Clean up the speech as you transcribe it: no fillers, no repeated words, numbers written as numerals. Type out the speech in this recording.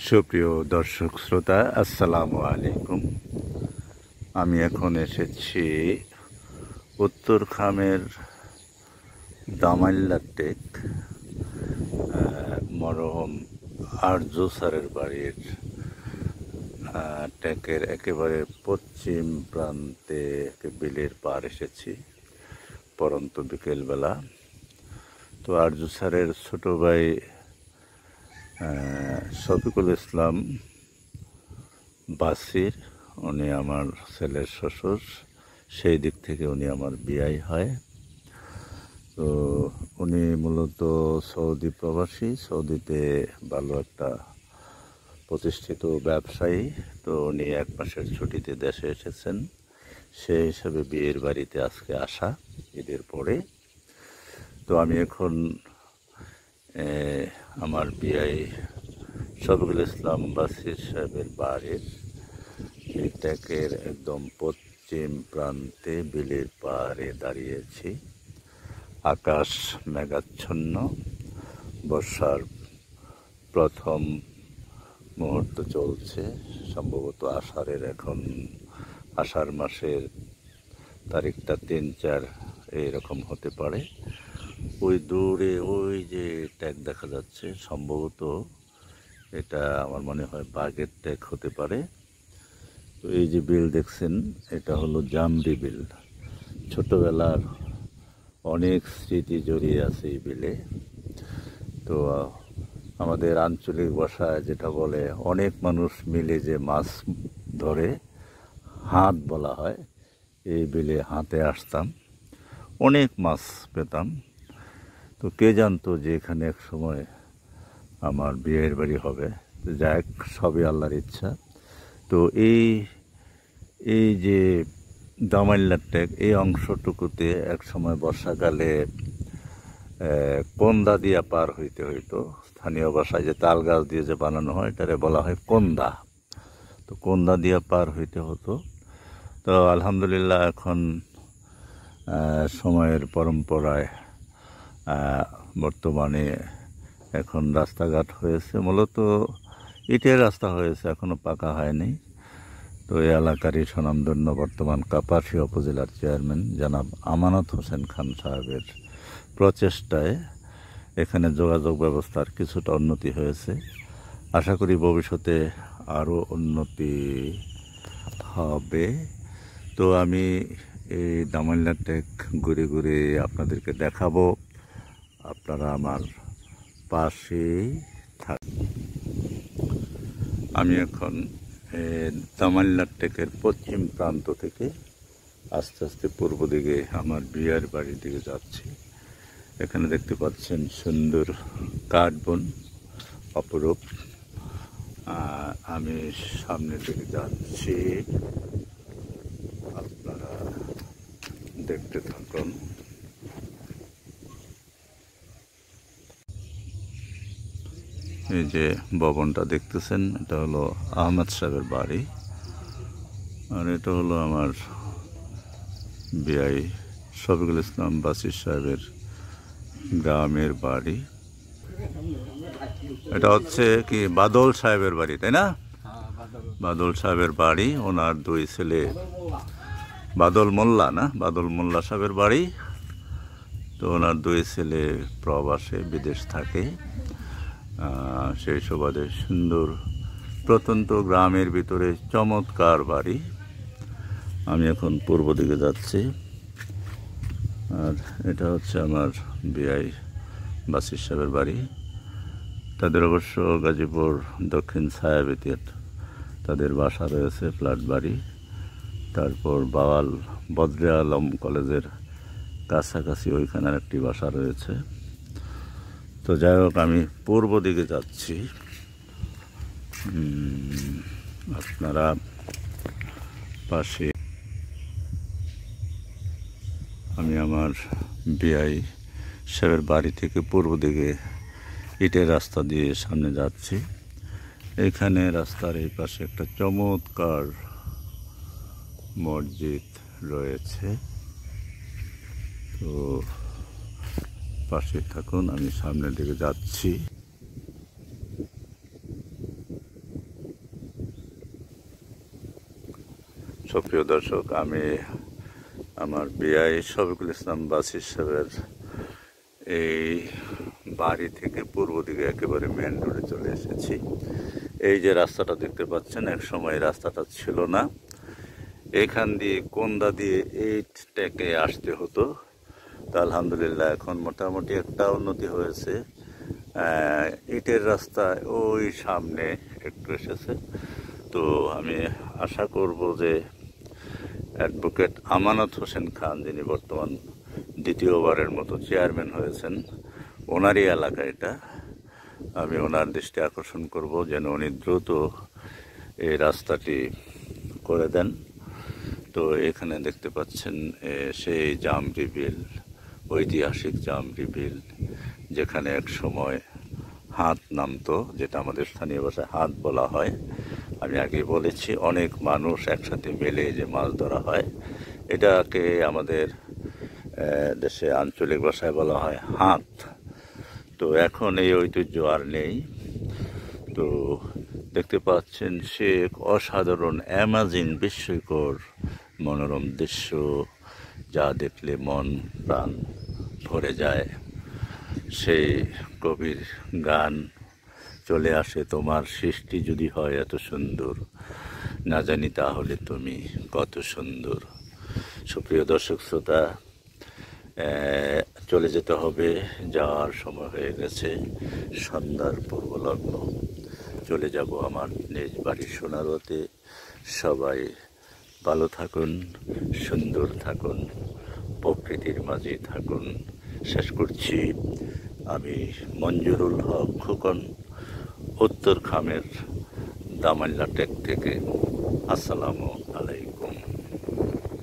সুপ্রিয় দর্শক শ্রোতা, আসসালামু আলাইকুম। আমি এখন এসেছি উত্তরখামের দামাইল্লা টেক, মরহম আরজ স্যারের বাড়ির টেকের একেবারে পশ্চিম প্রান্তে বিলের পার এসেছি পরন্ত বিকেলবেলা। তো আরজ স্যারের ছোট ভাই শফিকুল ইসলাম বাসির, উনি আমার ছেলের শ্বশুর, সেই দিক থেকে উনি আমার বিয়াই হয়। তো উনি মূলত সৌদি প্রবাসী, সৌদিতে ভালো একটা প্রতিষ্ঠিত ব্যবসায়ী। তো উনি এক মাসের ছুটিতে দেশে এসেছেন, সেই হিসাবে বিয়ের বাড়িতে আজকে আসা ঈদের পরে। তো আমি এখন আমার বিআই শফিকুল ইসলাম বাসির সাহেবের বাড়ির এই টেকের একদম পশ্চিম প্রান্তে বিলের পাড়ে দাঁড়িয়েছি। আকাশ মেঘাচ্ছন্ন, বর্ষার প্রথম মুহূর্ত চলছে। সম্ভবত আষাঢ় মাসের তারিখটা ৩-৪ এইরকম হতে পারে। ওই দূরে ওই যে ট্যাগ দেখা যাচ্ছে, সম্ভবত এটা আমার মনে হয় বাঘের ট্যাগ হতে পারে। তো এই যে বিল দেখছেন, এটা হলো জামরি বিল। ছোটবেলার অনেক স্মৃতি জড়িয়ে আছে এই বিলে। তো আমাদের আঞ্চলিক ভাষায় যেটা বলে, অনেক মানুষ মিলে যে মাছ ধরে, হাত বলা হয়, এই বিলে হাতে আসতাম, অনেক মাছ পেতাম। তো কে জানতো যে এখানে এক সময় আমার বিয়ের বাড়ি হবে। তো যাই হোক, সবই আল্লাহর ইচ্ছা। তো এই যে দামাইল্লা টেক, এই অংশটুকুতে এক সময় বর্ষাকালে কন্দা দিয়া পার হইতে হইতো। স্থানীয় ভাষায় যে তাল গাছ দিয়ে যে বানানো হয়, এটারে বলা হয় কন্দা। তো কন্দা দিয়া পার হইতে হতো। তো আলহামদুলিল্লাহ, এখন সময়ের পরম্পরায় বর্তমানে এখন রাস্তাঘাট হয়েছে, মূলত ইটের রাস্তা হয়েছে, এখনও পাকা হয়নি। তো এই এলাকারই স্বনামধন্য বর্তমান কাপাসিয়া উপজেলার চেয়ারম্যান জনাব আমানত হোসেন খান সাহেবের প্রচেষ্টায় এখানে যোগাযোগ ব্যবস্থার কিছুটা উন্নতি হয়েছে। আশা করি ভবিষ্যতে আরও উন্নতি হবে। তো আমি এই দামাইল্লা টেক ঘুরে ঘুরে আপনাদেরকে দেখাবো, আপনারা আমার পাশেই থাকবেন। আমি এখন দামাইল্লা টেকের পশ্চিম প্রান্ত থেকে আস্তে আস্তে পূর্ব দিকে আমার বিয়ের বাড়ির দিকে যাচ্ছি। এখানে দেখতে পাচ্ছেন সুন্দর কাঠবন, অপরূপ। আমি সামনের দিকে যাচ্ছি, আপনারা দেখতে থাকুন। এই যে ভবনটা দেখতেছেন, এটা হলো আহমদ সাহেবের বাড়ি, আর এটা হলো আমার বিআই শফিকুল ইসলাম বাসির সাহেবের গ্রামের বাড়ি। এটা হচ্ছে কি বাদল সাহেবের বাড়ি, তাই না? বাদল সাহেবের বাড়ি, ওনার দুই ছেলে, বাদল মোল্লা সাহেবের বাড়ি। তো ওনার দুই ছেলে প্রবাসে বিদেশ থাকে। সেই সুবাদে সুন্দর প্রত্যন্ত গ্রামের ভিতরে চমৎকার বাড়ি। আমি এখন পূর্ব দিকে যাচ্ছি, আর এটা হচ্ছে আমার বিআই বাসির সাহেবের বাড়ি। তাদের অবশ্য গাজীপুর দক্ষিণ ছায়াবীতে তাদের বাসা রয়েছে, ফ্ল্যাট বাড়ি। তারপর বাওয়াল বদরে আলম কলেজের কাছাকাছি ওইখানের একটি বাসা রয়েছে। তো যাই হোক, আমি পূর্ব দিকে যাচ্ছি। আপনারা পাশে, আমি আমার বিআই সাহেবের বাড়ি থেকে পূর্ব দিকে ইটের রাস্তা দিয়ে সামনে যাচ্ছি। এখানে রাস্তার এই পাশে একটা চমৎকার মসজিদ রয়েছে। তো পাশে থাকুন, আমি সামনের দিকে যাচ্ছি। সুপ্রিয় দর্শক, আমি আমার বিআই শফিকুল ইসলাম বাসির সাহেবের এই বাড়ি থেকে পূর্ব দিকে একেবারে মেন রোডে চলে এসেছি। এই যে রাস্তাটা দেখতে পাচ্ছেন, এক সময় রাস্তাটা ছিল না, এখান দিয়ে কোন্দা দিয়ে এইটাকে আসতে হতো। তা আলহামদুলিল্লাহ এখন মোটামুটি একটা উন্নতি হয়েছে। ইটের রাস্তায় ওই সামনে একটু এসেছে। তো আমি আশা করব যে অ্যাডভোকেট আমানত হোসেন খান, যিনি বর্তমান দ্বিতীয়বারের মতো চেয়ারম্যান হয়েছেন, ওনারই এলাকা এটা, আমি ওনার দৃষ্টি আকর্ষণ করব যেন উনি দ্রুত এই রাস্তাটি করে দেন। তো এখানে দেখতে পাচ্ছেন সেই জামরি বিল, ঐতিহাসিক জামরি বিল, যেখানে এক সময় হাত নামতো, যেটা আমাদের স্থানীয় ভাষায় হাত বলা হয়। আমি আগে বলেছি, অনেক মানুষ একসাথে মিলে যে মাছ ধরা হয়, এটাকে আমাদের দেশে আঞ্চলিক ভাষায় বলা হয় হাত। তো এখন এই ঐতিহ্য আর নেই। তো দেখতে পাচ্ছেন সে এক অসাধারণ অ্যামাজিং বিস্ময়কর মনোরম দৃশ্য, যা দেখলে মন প্রাণ ভরে যায়। সেই কবির গান চলে আসে, তোমার সৃষ্টি যদি হয় এত সুন্দর, না জানি তাহলে তুমি কত সুন্দর। সুপ্রিয় দর্শক শ্রোতা, চলে যেতে হবে, যাওয়ার সময় হয়ে গেছে, সন্ধ্যার পূর্বলগ্ন। চলে যাব আমার নিজ বাড়ি সোনারোতে। সবাই ভালো থাকুন, সুন্দর থাকুন, প্রকৃতির মাঝে থাকুন। শেষ করছি আমি মঞ্জুরুল হক খোকন, উত্তর খামের দামাল্লা টেক থেকে। আসসালামু আলাইকুম।